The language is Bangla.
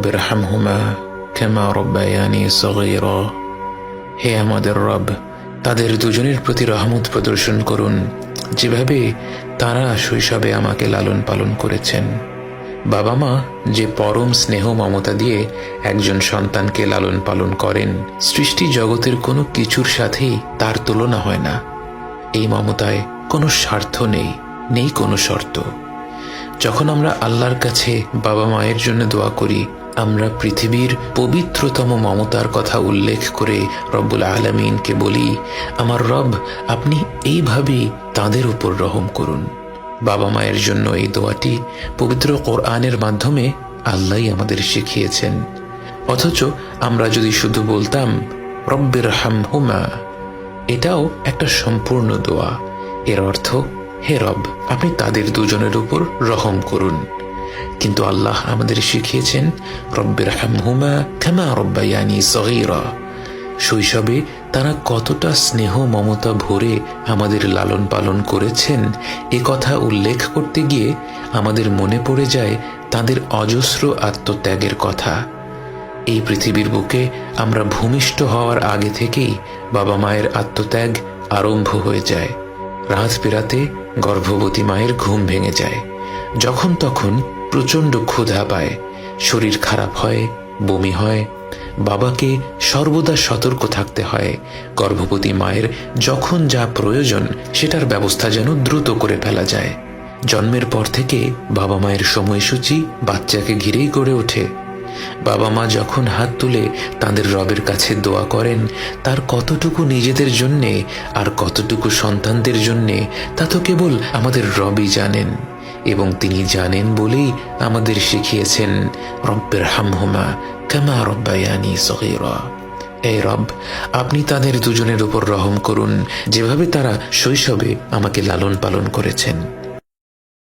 বিরহামহুমা কামা রাব্বায়ানি সগীরা। হে আমাদের রব, তাদের দুজনের প্রতি রহমত প্রদর্শন করুন, যেভাবে তারা শৈশবে আমাকে লালন পালন করেছেন। বাবা মা যে পরম স্নেহ মমতা দিয়ে একজন সন্তানকে লালন পালন করেন, সৃষ্টি জগতের কোনো কিছুর সাথেই তার তুলনা হয় না। এই মমতায় কোনো স্বার্থ নেই, নেই কোনো শর্ত। যখন আমরা আল্লাহর কাছে বাবা মায়ের জন্য দোয়া করি, আমরা পৃথিবীর পবিত্রতম মমতার কথা উল্লেখ করে রব্বুল আলামিনকে বলি, আমার রব, আপনি এইভাবেই তাদের উপর রহম করুন। বাবা মায়ের জন্য এই দোয়াটি পবিত্র কোরআনের মাধ্যমে আল্লাহই আমাদের শিখিয়েছেন। অথচ আমরা যদি শুধু বলতাম রব্বিরহামহুমা, এটাও একটা সম্পূর্ণ দোয়া। এর অর্থ, হে রব, আপনি তাদের দুজনের উপর রহম করুন। কিন্তু আল্লাহ আমাদের শিখিয়েছেন রব্বিরহামহুমা কামা রাব্বায়ানি সগীরা। শৈশবে তারা কতটা স্নেহ মমতা ভরে আমাদের লালন পালন করেছেন, এ কথা উল্লেখ করতে গিয়ে আমাদের মনে পড়ে যায় তাদের অজস্র আত্মত্যাগের কথা। এই পৃথিবীর বুকে আমরা ভূমিষ্ঠ হওয়ার আগে থেকেই বাবা মায়ের আত্মত্যাগ আরম্ভ হয়ে যায়। রাত পেরাতে গর্ভবতী মায়ের ঘুম ভেঙে যায়, যখন তখন প্রচণ্ড ক্ষুধা পায়, শরীর খারাপ হয়, বমি হয়। বাবাকে সর্বদা সতর্ক থাকতে হয়, গর্ভবতী মায়ের যখন যা প্রয়োজন সেটার ব্যবস্থা যেন দ্রুত করে ফেলা যায়। জন্মের পর থেকে বাবা মায়ের সময়সূচি বাচ্চাকে ঘিরেই গড়ে ওঠে। বাবা মা যখন হাত তুলে তাদের রবের কাছে দোয়া করেন, তার কতটুকু নিজেদের জন্যে আর কতটুকু সন্তানদের জন্যে তা তো কেবল আমাদের রবই জানেন। এবং তিনি জানেন বলেই আমাদের শিখিয়েছেন রব্বিরহামহুমা কামা রাব্বায়ানি সগীরা। এই রব, আপনি তাদের দুজনের উপর রহম করুন, যেভাবে তারা শৈশবে আমাকে লালন পালন করেছেন।